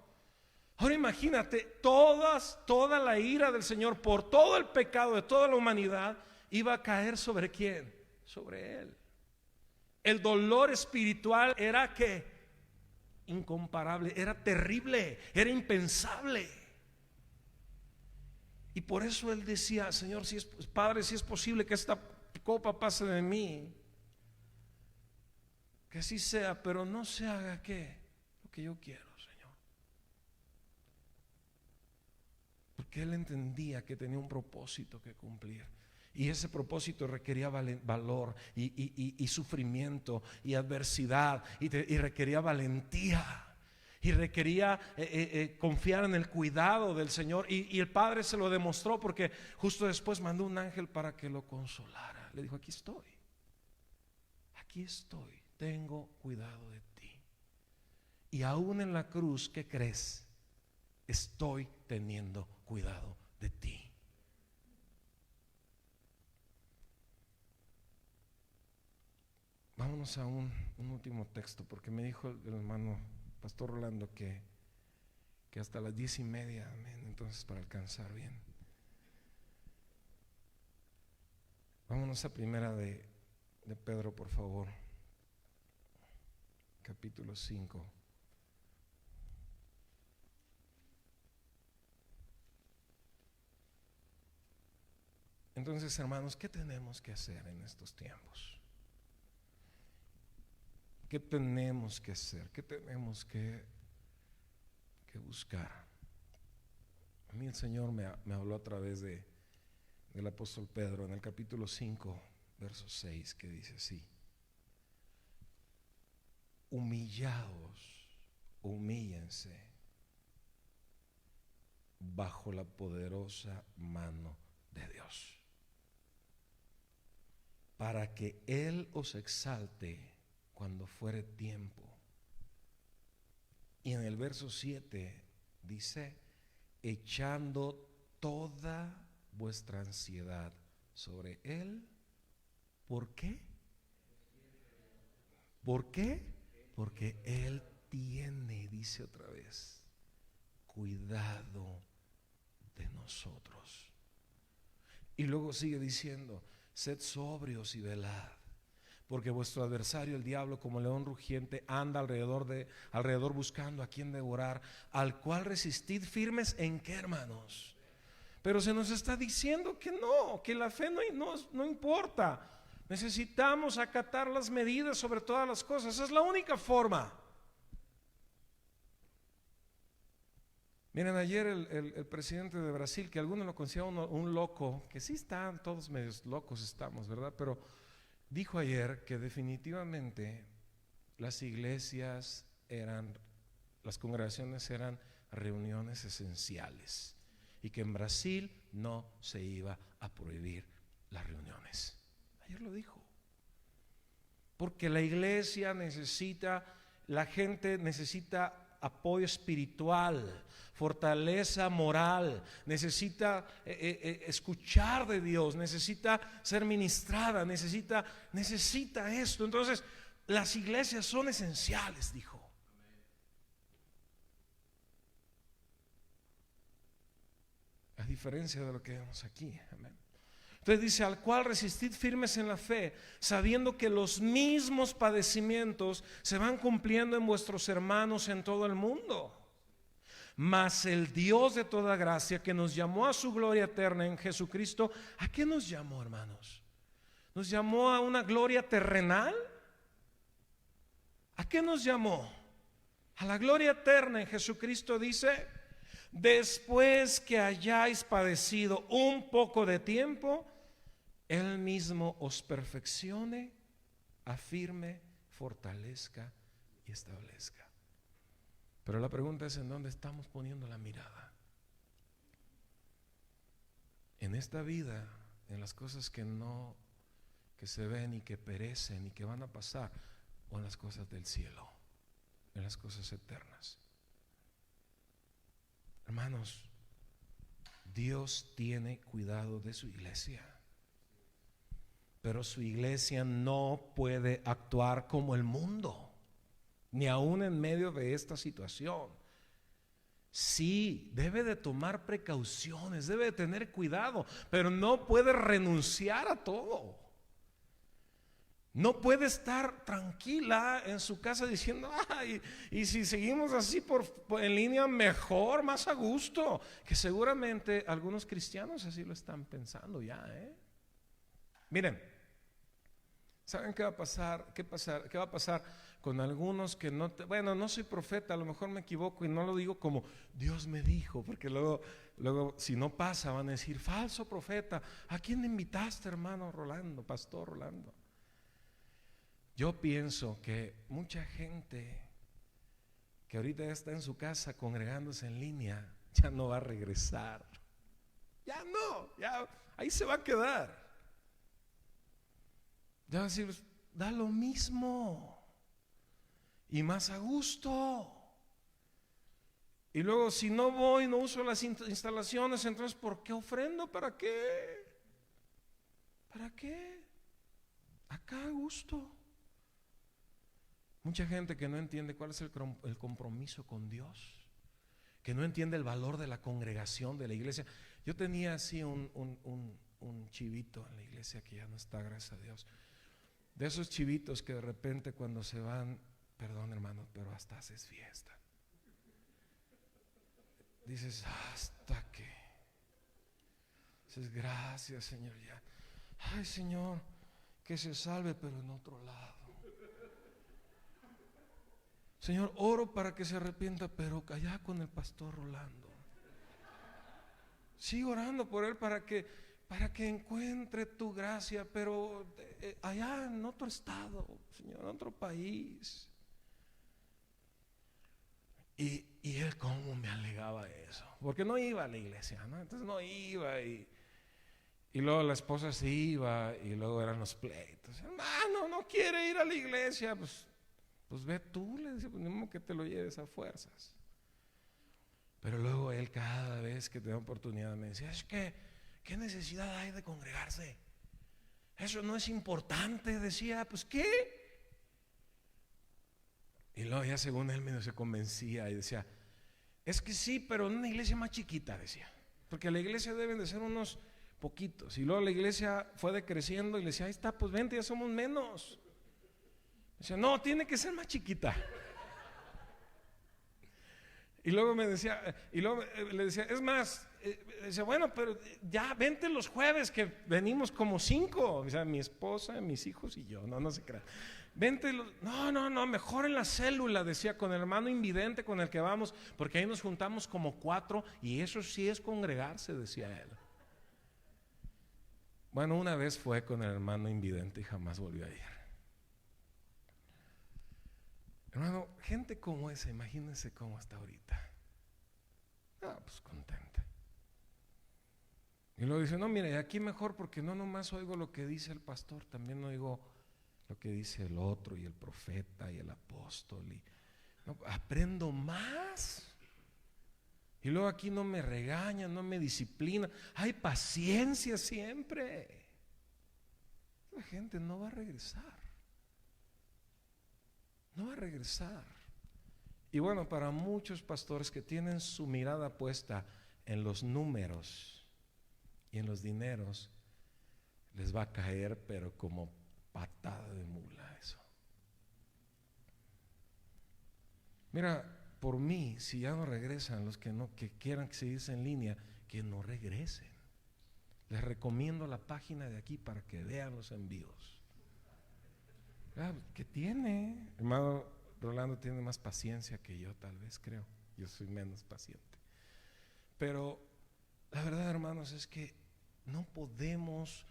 Ahora imagínate, toda la ira del Señor por todo el pecado de toda la humanidad iba a caer ¿sobre quién? Sobre Él. El dolor espiritual era ¿qué? Incomparable, era terrible, era impensable. Y por eso Él decía: Señor, Padre, si es posible que esta copa pase de mí, que así sea, pero no se haga ¿qué? Lo que yo quiero, Señor. Porque Él entendía que tenía un propósito que cumplir, y ese propósito requería valor y sufrimiento y adversidad, y requería valentía. Y requería confiar en el cuidado del Señor. Y el Padre se lo demostró, porque justo después mandó un ángel para que lo consolara. Le dijo: aquí estoy, tengo cuidado de ti. Y aún en la cruz, ¿qué crees? Estoy teniendo cuidado de ti. Vámonos a un último texto, porque me dijo el hermano Pastor Rolando que que hasta las 10:30, amén, entonces para alcanzar bien. Vámonos a primera de Pedro, por favor, capítulo 5. Entonces, hermanos, ¿qué tenemos que hacer en estos tiempos? ¿Qué tenemos que hacer? ¿Qué tenemos que buscar? A mí el Señor me habló a través del apóstol Pedro en el capítulo 5, verso 6, que dice así: humillaos, humíllense bajo la poderosa mano de Dios, para que Él os exalte cuando fuere tiempo. Y en el verso 7 dice: echando toda vuestra ansiedad sobre Él. ¿Por qué? ¿Por qué? Porque Él tiene, dice otra vez, cuidado de nosotros. Y luego sigue diciendo: sed sobrios y velad, porque vuestro adversario el diablo, como león rugiente, anda alrededor buscando a quien devorar, al cual resistid firmes. ¿En qué, hermanos? Pero se nos está diciendo que no, que la fe no importa. Necesitamos acatar las medidas sobre todas las cosas. Esa es la única forma. Miren, ayer el presidente de Brasil, que algunos lo consideran un loco, que sí están todos medios locos estamos, ¿verdad? Pero dijo ayer que definitivamente las iglesias las congregaciones eran reuniones esenciales y que en Brasil no se iba a prohibir las reuniones. Ayer lo dijo. Porque la iglesia la gente necesita apoyo espiritual, fortaleza moral, necesita escuchar de Dios, necesita ser ministrada, necesita esto. Entonces, las iglesias son esenciales, dijo. A diferencia de lo que vemos aquí, amén. Entonces dice: al cual resistid firmes en la fe, sabiendo que los mismos padecimientos se van cumpliendo en vuestros hermanos en todo el mundo. Mas el Dios de toda gracia, que nos llamó a su gloria eterna en Jesucristo, ¿a qué nos llamó, hermanos? ¿Nos llamó a una gloria terrenal? ¿A qué nos llamó? A la gloria eterna en Jesucristo. Dice: después que hayáis padecido un poco de tiempo, Él mismo os perfeccione, afirme, fortalezca y establezca. Pero la pregunta es: ¿en dónde estamos poniendo la mirada? En esta vida, en las cosas que se ven y que perecen y que van a pasar, o en las cosas del cielo, en las cosas eternas. Hermanos, Dios tiene cuidado de su iglesia, pero su iglesia no puede actuar como el mundo, ni aún en medio de esta situación. Sí, debe de tomar precauciones, debe de tener cuidado, pero no puede renunciar a todo. No puede estar tranquila en su casa diciendo: ay, y si seguimos así en línea, mejor, más a gusto. Que seguramente algunos cristianos así lo están pensando ya, Miren, ¿saben qué va a pasar? ¿Qué va a pasar con algunos que bueno, no soy profeta, a lo mejor me equivoco y no lo digo como Dios me dijo, porque luego si no pasa van a decir: falso profeta, ¿a quién invitaste, hermano Rolando, pastor Rolando? Yo pienso que mucha gente que ahorita ya está en su casa congregándose en línea ya no va a regresar. Ya ahí se va a quedar. Ya va a decir: da lo mismo y más a gusto. Y luego, si no voy, no uso las instalaciones, entonces ¿por qué ofrendo? ¿Para qué? ¿Para qué? Acá a gusto. Mucha gente que no entiende cuál es el compromiso con Dios, que no entiende el valor de la congregación, de la iglesia. Yo tenía así un chivito en la iglesia que ya no está, gracias a Dios. De esos chivitos que de repente cuando se van, perdón hermano, pero hasta haces fiesta. Dices, hasta que. Dices, gracias Señor, ya. Ay Señor, que se salve pero en otro lado. Señor, oro para que se arrepienta, pero allá con el pastor Rolando. Sigo orando por él para que encuentre tu gracia, pero allá en otro estado, Señor, en otro país. Y él cómo me alegaba eso, porque no iba a la iglesia, ¿no? Entonces no iba y luego la esposa se iba y luego eran los pleitos. Hermano, no quiere ir a la iglesia, pues ve tú, le dice, pues ni modo que te lo lleves a fuerzas. Pero luego él cada vez que tenía oportunidad me decía, es que, ¿qué necesidad hay de congregarse? Eso no es importante, decía, pues ¿qué? Y luego ya según él medio se convencía y decía, es que sí, pero en una iglesia más chiquita, decía, porque la iglesia deben de ser unos poquitos. Y luego la iglesia fue decreciendo y le decía, ahí está, pues vente, ya somos menos. Decía, no, tiene que ser más chiquita. Y luego me decía, y luego le decía, es más, decía, bueno, pero ya vente los jueves que venimos como 5, o sea, mi esposa, mis hijos y yo, no se crean. Vente, no, mejor en la célula, decía, con el hermano invidente con el que vamos, porque ahí nos juntamos como 4 y eso sí es congregarse, decía él. Bueno, una vez fue con el hermano invidente y jamás volvió a ir. Hermano, gente como esa, imagínense cómo está ahorita. Pues contenta. Y luego dice, no, mire, aquí mejor porque no nomás oigo lo que dice el pastor, también oigo lo que dice el otro y el profeta y el apóstol. Y aprendo más. Y luego aquí no me regañan, no me disciplinan. Hay paciencia siempre. La gente no va a regresar. No va a regresar. Y bueno, para muchos pastores que tienen su mirada puesta en los números y en los dineros, les va a caer pero como patada de mula eso. Mira, por mí, si ya no regresan los que quieran seguirse en línea, que no regresen. Les recomiendo la página de aquí para que vean los envíos. ¿Qué tiene? Hermano Rolando tiene más paciencia que yo, tal vez, creo. Yo soy menos paciente. Pero la verdad, hermanos, es que no podemos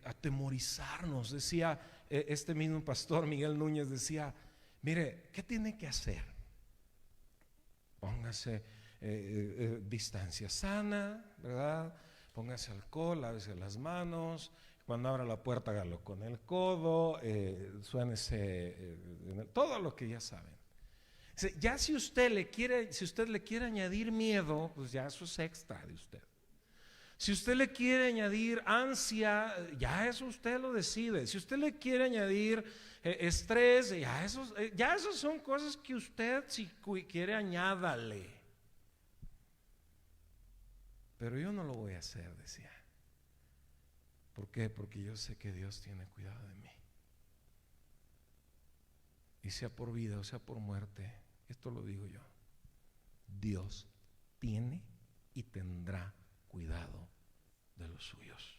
atemorizarnos. Decía este mismo pastor Miguel Núñez, decía, mire, ¿qué tiene que hacer? Póngase distancia sana, ¿verdad? Póngase alcohol, lávese las manos. Cuando abra la puerta, hágalo con el codo, suénese, todo lo que ya saben. Ya si usted le quiere añadir miedo, pues ya eso es extra de usted. Si usted le quiere añadir ansia, ya eso usted lo decide. Si usted le quiere añadir estrés, ya eso son cosas que usted si quiere añádale. Pero yo no lo voy a hacer, decía. ¿Por qué? Porque yo sé que Dios tiene cuidado de mí. Y sea por vida o sea por muerte, esto lo digo yo, Dios tiene y tendrá cuidado de los suyos.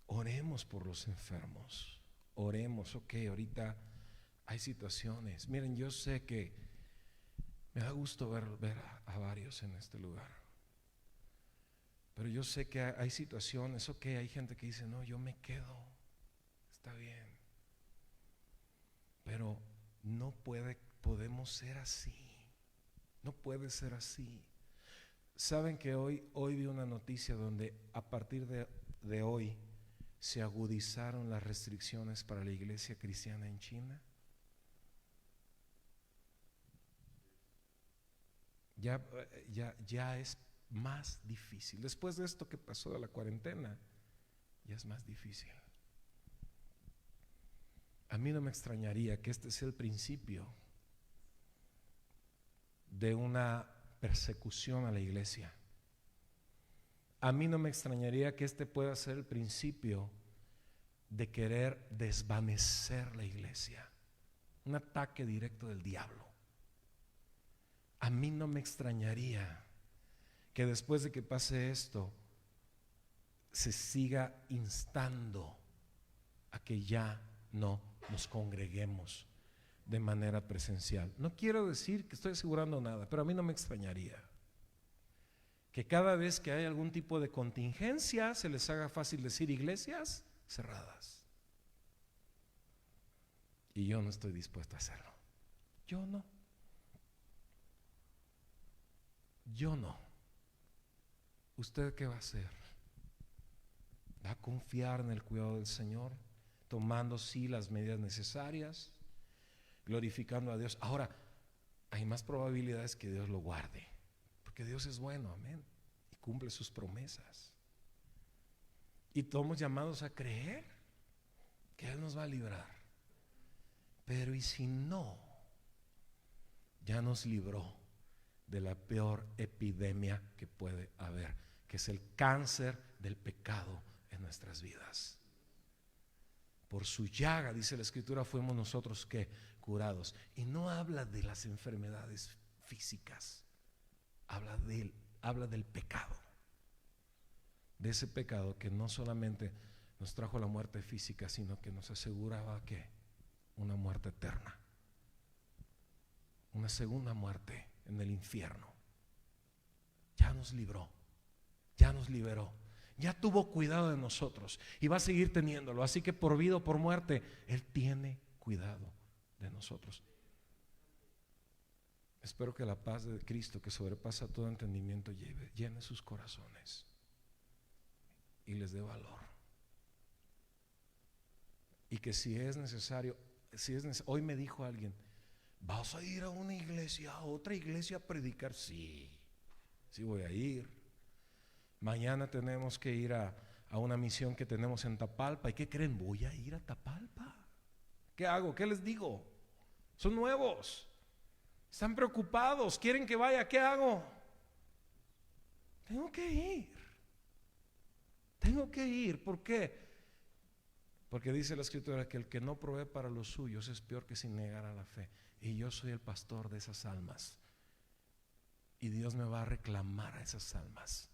Oremos por los enfermos. Oremos, ahorita hay situaciones. Miren, yo sé que me da gusto ver a varios en este lugar. Pero yo sé que hay situaciones, hay gente que dice, no, yo me quedo, está bien. Pero no podemos ser así. No puede ser así. Saben que hoy vi una noticia donde a partir de hoy se agudizaron las restricciones para la iglesia cristiana en China. Ya es más difícil. Después de esto que pasó de la cuarentena, ya es más difícil. A mí no me extrañaría que este sea el principio de una persecución a la iglesia. A mí no me extrañaría que este pueda ser el principio de querer desvanecer la iglesia, un ataque directo del diablo. A mí no me extrañaría que después de que pase esto se siga instando a que ya no nos congreguemos de manera presencial. No quiero decir que estoy asegurando nada, pero a mí no me extrañaría que cada vez que hay algún tipo de contingencia se les haga fácil decir iglesias cerradas. Y yo no estoy dispuesto a hacerlo. Yo no. Yo no. ¿Usted qué va a hacer? ¿Va a confiar en el cuidado del Señor, tomando sí las medidas necesarias, glorificando a Dios? Ahora, hay más probabilidades que Dios lo guarde, porque Dios es bueno, amén, y cumple sus promesas. Y todos llamados a creer que Él nos va a librar. Pero ¿y si no? Ya nos libró de la peor epidemia que puede haber, que es el cáncer del pecado en nuestras vidas. Por su llaga, dice la Escritura, fuimos nosotros que curados. Y no habla de las enfermedades físicas, habla del pecado, de ese pecado que no solamente nos trajo la muerte física, sino que nos aseguraba que una muerte eterna, una segunda muerte en el infierno. Ya nos libró, ya nos liberó, ya tuvo cuidado de nosotros y va a seguir teniéndolo. Así que por vida o por muerte, Él tiene cuidado de nosotros. Espero que la paz de Cristo, que sobrepasa todo entendimiento, llene sus corazones y les dé valor. Y que si es necesario, hoy me dijo alguien: ¿vas a ir a una iglesia, a otra iglesia a predicar? Sí voy a ir. Mañana tenemos que ir a una misión que tenemos en Tapalpa. ¿Y qué creen? Voy a ir a Tapalpa. ¿Qué hago? ¿Qué les digo? Son nuevos, están preocupados, quieren que vaya. ¿Qué hago? Tengo que ir. ¿Por qué? Porque dice la Escritura que el que no provee para los suyos es peor que sin negar a la fe. Y yo soy el pastor de esas almas, y Dios me va a reclamar a esas almas.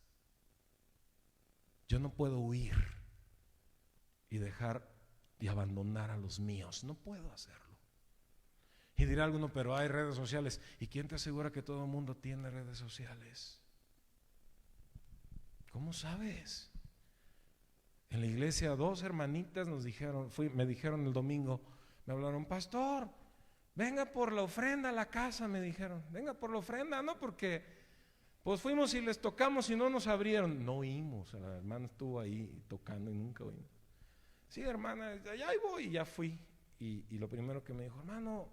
Yo no puedo huir y dejar y abandonar a los míos. No puedo hacerlo. Y dirá alguno: pero hay redes sociales. ¿Y quién te asegura que todo el mundo tiene redes sociales? ¿Cómo sabes? En la iglesia 2 hermanitas me dijeron el domingo, me hablaron: pastor, venga por la ofrenda a la casa, me dijeron. Venga por la ofrenda, no, porque pues fuimos y les tocamos y no nos abrieron. No oímos, la hermana estuvo ahí tocando y nunca oímos. Sí, hermana, allá voy. Y ya fui. Y lo primero que me dijo: hermano,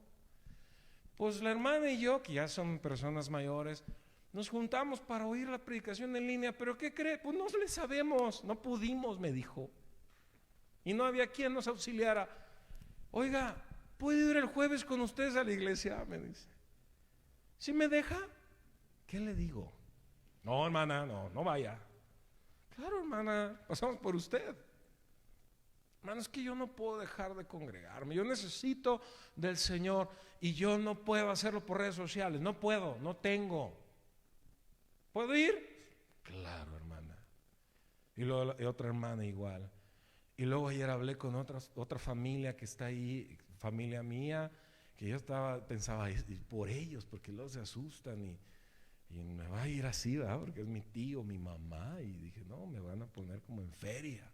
pues la hermana y yo, que ya son personas mayores, nos juntamos para oír la predicación en línea. ¿Pero qué cree? Pues no le sabemos, no pudimos, me dijo. Y no había quien nos auxiliara. Oiga, ¿puedo ir el jueves con ustedes a la iglesia? Me dice. ¿Sí me deja? ¿Qué le digo? No, hermana, no vaya. Claro, hermana, pasamos por usted. Hermano, es que yo no puedo dejar de congregarme. Yo necesito del Señor y yo no puedo hacerlo por redes sociales. No puedo, no tengo. ¿Puedo ir? Claro, hermana. Y luego otra hermana igual. Y luego ayer hablé con otra familia que está ahí, familia mía, que yo pensaba por ellos, porque luego se asustan y me va a ir así, ¿verdad? Porque es mi tío, mi mamá. Y dije: no, me van a poner como en feria.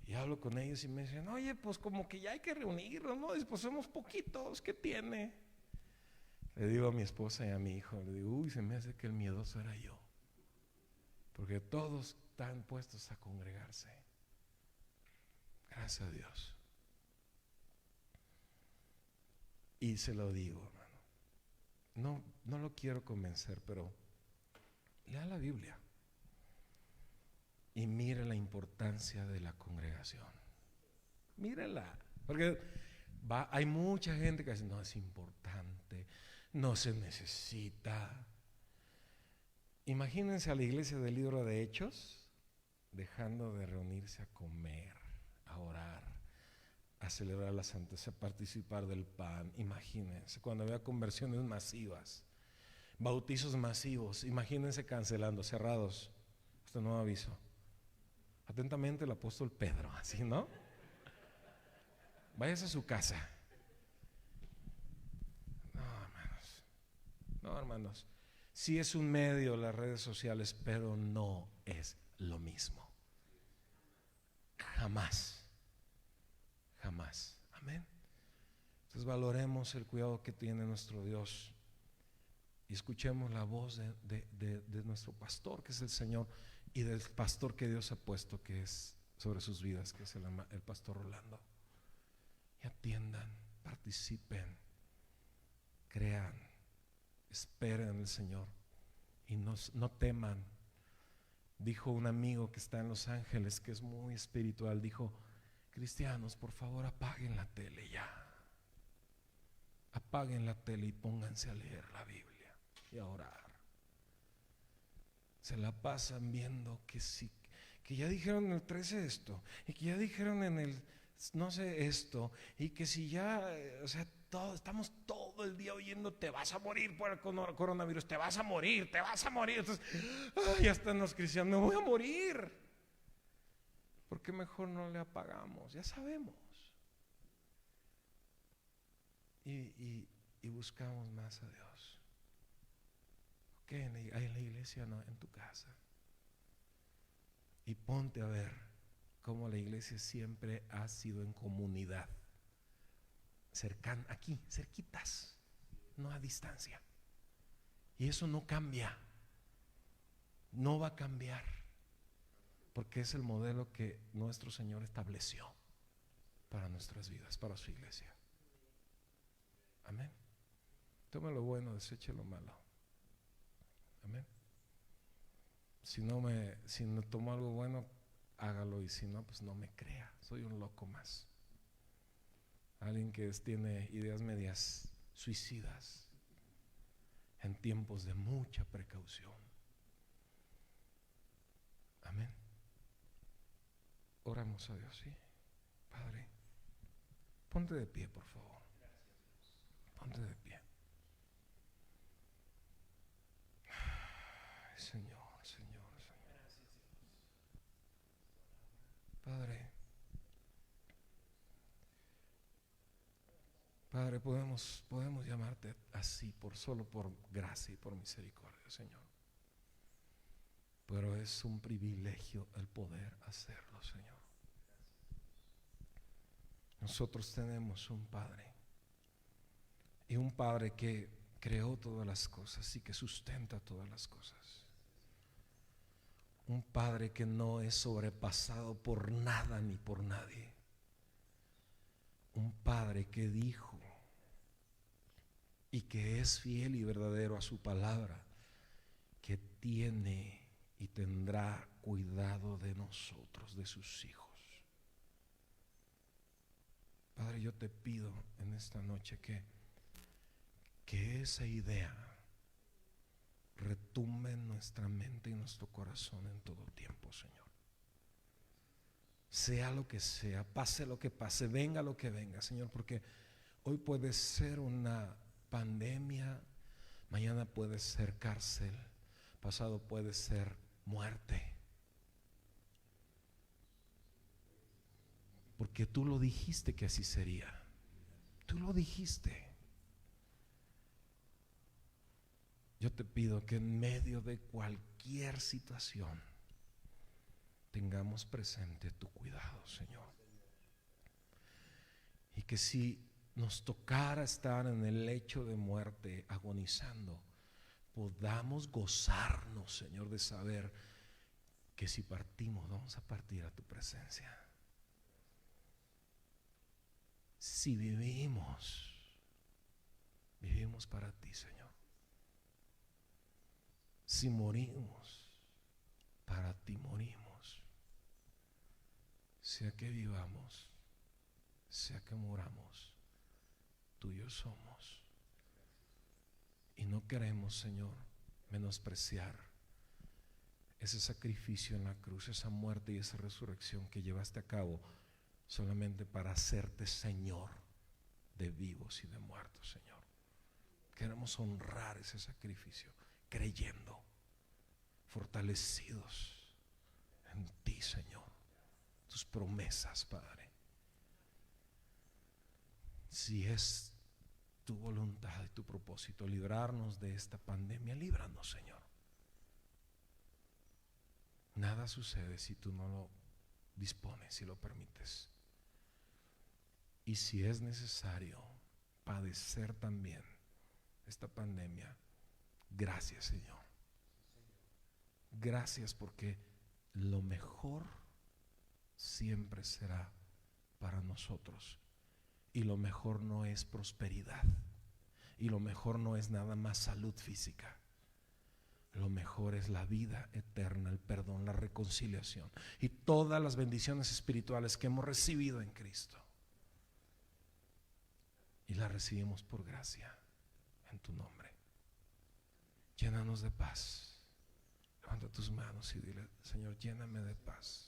Y hablo con ellos y me dicen: oye, pues como que ya hay que reunirnos, ¿no? Y pues somos poquitos, ¿qué tiene? Le digo a mi esposa y a mi hijo, le digo: uy, se me hace que el miedoso era yo, porque todos están puestos a congregarse. Gracias a Dios. Y se lo digo, hermano, no lo quiero convencer, pero lea la Biblia y mire la importancia de la congregación. Mírela, porque hay mucha gente que dice: no, es importante, no se necesita. Imagínense a la iglesia del libro de Hechos dejando de reunirse a comer, a orar, a celebrar la Santa Cena, a participar del pan. Imagínense cuando había conversiones masivas, bautizos masivos. Imagínense cancelando, cerrados, hasta nuevo aviso. Atentamente el apóstol Pedro, así, ¿no? Váyase a su casa. No, hermanos. Sí es un medio las redes sociales, pero no es lo mismo. Jamás. Jamás. Amén. Entonces valoremos el cuidado que tiene nuestro Dios y escuchemos la voz de nuestro pastor, que es el Señor, y del pastor que Dios ha puesto, que es sobre sus vidas, que es el pastor Rolando. Y atiendan, participen, crean, esperen en el Señor y no teman. Dijo un amigo que está en Los Ángeles, que es muy espiritual, dijo: cristianos, por favor apaguen la tele ya. Apaguen la tele y pónganse a leer la Biblia y a orar. Se la pasan viendo que sí, que ya dijeron en el 13 esto, y que ya dijeron en el no sé esto, y que si ya, o sea, estamos todo el día oyendo: te vas a morir por el coronavirus, te vas a morir, te vas a morir. Entonces, ya están los cristianos: me voy a morir. ¿Por qué mejor no le apagamos? Ya sabemos. Y buscamos más a Dios. Ok, en la iglesia no, en tu casa. Y ponte a ver cómo la iglesia siempre ha sido en comunidad, cercana, aquí, cerquitas, no a distancia. Y eso no cambia, no va a cambiar, porque es el modelo que nuestro Señor estableció para nuestras vidas, para su iglesia. Amén. Tome lo bueno, deseche lo malo. Amén. Si no tomo algo bueno, hágalo, y si no, pues no me crea. Soy un loco más. Alguien que tiene ideas medias suicidas en tiempos de mucha precaución. Amén. Oramos a Dios, ¿sí? Padre, ponte de pie, por favor. Ponte de pie. Ay, Señor. Padre, podemos llamarte así solo por gracia y por misericordia, Señor. Pero es un privilegio el poder hacerlo, Señor. Nosotros tenemos un Padre, y un Padre que creó todas las cosas y que sustenta todas las cosas. Un Padre que no es sobrepasado por nada ni por nadie. Un Padre que dijo y que es fiel y verdadero a su palabra, que tiene y tendrá cuidado de nosotros, de sus hijos. Padre, yo te pido en esta noche que esa idea retumbe en nuestra mente y nuestro corazón en todo tiempo, Señor. Sea lo que sea, pase lo que pase, venga lo que venga, Señor, porque hoy puede ser una pandemia, mañana puede ser cárcel, pasado puede ser muerte. Porque tú lo dijiste que así sería. Tú lo dijiste. Yo te pido que en medio de cualquier situación tengamos presente tu cuidado, Señor. Y que si nos tocara estar en el lecho de muerte agonizando, podamos gozarnos, Señor, de saber que si partimos, vamos a partir a tu presencia. Si vivimos para ti, Señor. Si morimos, para ti morimos. Sea que vivamos, sea que muramos, tuyos somos. Y no queremos, Señor, menospreciar ese sacrificio en la cruz, esa muerte y esa resurrección que llevaste a cabo solamente para hacerte Señor de vivos y de muertos, Señor. Queremos honrar ese sacrificio creyendo, fortalecidos en ti, Señor, tus promesas, Padre. Si es tu voluntad y tu propósito librarnos de esta pandemia, líbranos, Señor. Nada sucede si tú no lo dispones y lo permites. Y si es necesario padecer también esta pandemia, gracias, Señor. Gracias, porque lo mejor siempre será para nosotros. Y lo mejor no es prosperidad. Y lo mejor no es nada más salud física. Lo mejor es la vida eterna, el perdón, la reconciliación y todas las bendiciones espirituales que hemos recibido en Cristo. Y las recibimos por gracia en tu nombre. Llénanos de paz. Levanta tus manos y dile: Señor, lléname de paz.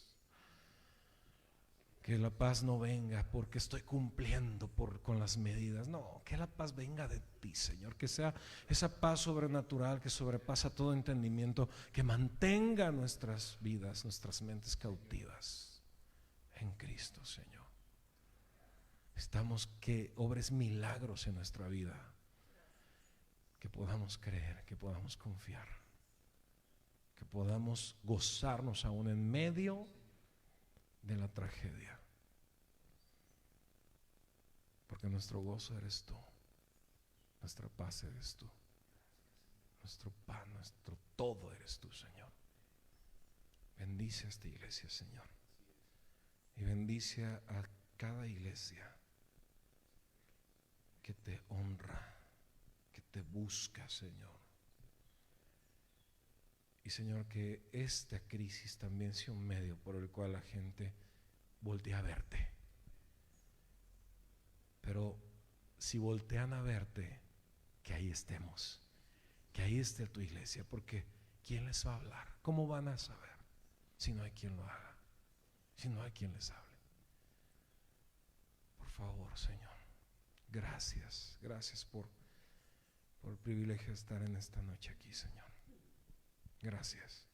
Que la paz no venga porque estoy cumpliendo con las medidas. No, que la paz venga de ti, Señor. Que sea esa paz sobrenatural que sobrepasa todo entendimiento, que mantenga nuestras vidas, nuestras mentes cautivas en Cristo, Señor. Estamos que obres milagros en nuestra vida, que podamos creer, que podamos confiar, que podamos gozarnos aún en medio de la tragedia, porque nuestro gozo eres tú, nuestra paz eres tú, nuestro pan, nuestro todo eres tú, Señor. Bendice a esta iglesia, Señor, y bendice a cada iglesia que te honra, que te busca, Señor. Y Señor, que esta crisis también sea un medio por el cual la gente voltea a verte. Pero si voltean a verte, que ahí estemos, que ahí esté tu iglesia, porque ¿quién les va a hablar? ¿Cómo van a saber si no hay quien lo haga? Si no hay quien les hable. Por favor, Señor, gracias por el privilegio de estar en esta noche aquí, Señor. Gracias.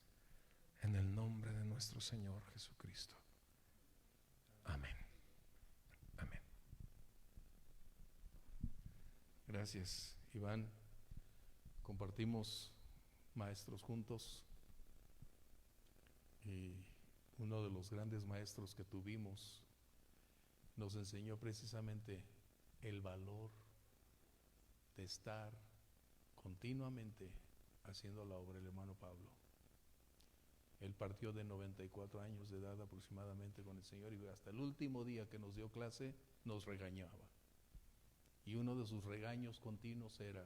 En el nombre de nuestro Señor Jesucristo. Amén. Amén. Gracias, Iván. Compartimos maestros juntos y uno de los grandes maestros que tuvimos nos enseñó precisamente el valor de estar continuamente haciendo la obra del hermano Pablo. Él partió de 94 años de edad aproximadamente con el Señor, y hasta el último día que nos dio clase nos regañaba. Y uno de sus regaños continuos era: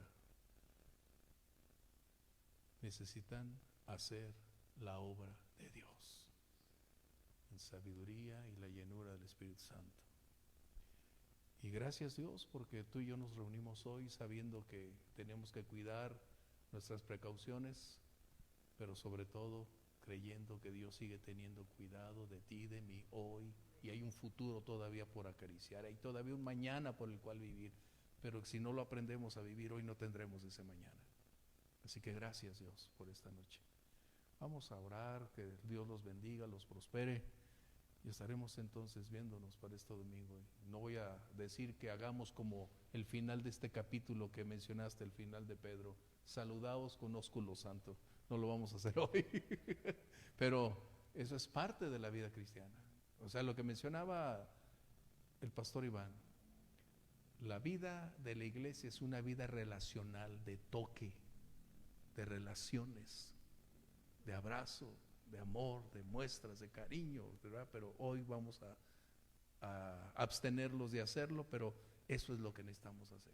necesitan hacer la obra de Dios en sabiduría y la llenura del Espíritu Santo. Y gracias, Dios, porque tú y yo nos reunimos hoy sabiendo que tenemos que cuidar nuestras precauciones, pero sobre todo creyendo que Dios sigue teniendo cuidado de ti, de mí hoy, y hay un futuro todavía por acariciar, hay todavía un mañana por el cual vivir, pero si no lo aprendemos a vivir hoy no tendremos ese mañana. Así que gracias, Dios, por esta noche. Vamos a orar, que Dios los bendiga, los prospere, y estaremos entonces viéndonos para este domingo. No voy a decir que hagamos como el final de este capítulo que mencionaste, el final de Pedro: saludaos con ósculo santo. No lo vamos a hacer hoy, pero eso es parte de la vida cristiana. O sea, lo que mencionaba el pastor Iván, la vida de la iglesia es una vida relacional, de toque, de relaciones, de abrazo, de amor, de muestras de cariño, ¿verdad? Pero hoy vamos a abstenerlos de hacerlo, pero eso es lo que necesitamos hacer.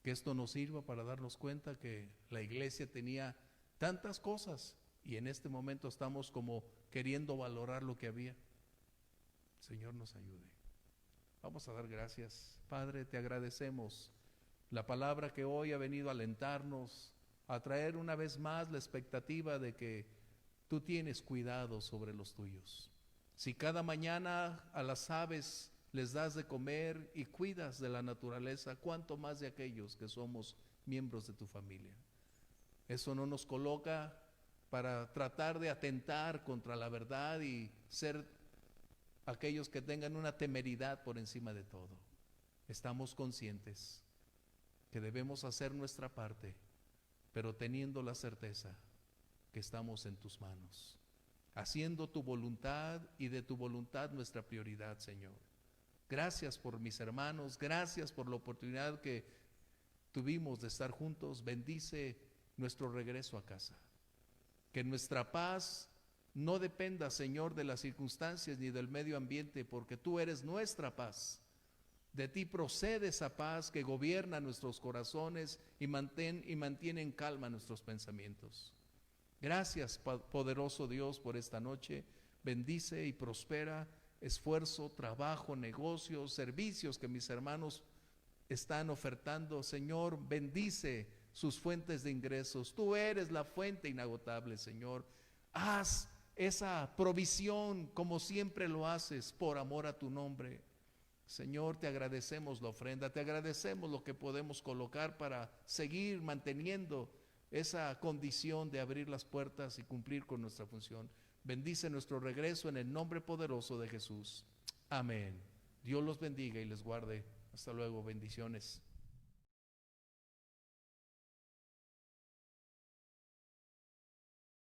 Que esto nos sirva para darnos cuenta que la iglesia tenía tantas cosas y en este momento estamos como queriendo valorar lo que había. Señor, nos ayude. Vamos a dar gracias. Padre, te agradecemos La palabra que hoy ha venido a alentarnos, a traer una vez más la expectativa de que tú tienes cuidado sobre los tuyos. Si cada mañana a las aves les das de comer y cuidas de la naturaleza, ¿cuánto más de aquellos que somos miembros de tu familia? Eso no nos coloca para tratar de atentar contra la verdad y ser aquellos que tengan una temeridad por encima de todo. Estamos conscientes que debemos hacer nuestra parte, pero teniendo la certeza que estamos en tus manos, haciendo tu voluntad y de tu voluntad nuestra prioridad, Señor. Gracias por mis hermanos, gracias por la oportunidad que tuvimos de estar juntos. Bendice nuestro regreso a casa. Que nuestra paz no dependa, Señor, de las circunstancias ni del medio ambiente, porque tú eres nuestra paz. De ti procede esa paz que gobierna nuestros corazones y mantiene en calma nuestros pensamientos. Gracias, poderoso Dios, por esta noche. Bendice y prospera esfuerzo, trabajo, negocios, servicios que mis hermanos están ofertando. Señor, bendice sus fuentes de ingresos. Tú eres la fuente inagotable, Señor. Haz esa provisión como siempre lo haces por amor a tu nombre. Señor, te agradecemos la ofrenda, te agradecemos lo que podemos colocar para seguir manteniendo esa condición de abrir las puertas y cumplir con nuestra función. Bendice nuestro regreso en el nombre poderoso de Jesús. Amén. Dios los bendiga y les guarde. Hasta luego. Bendiciones.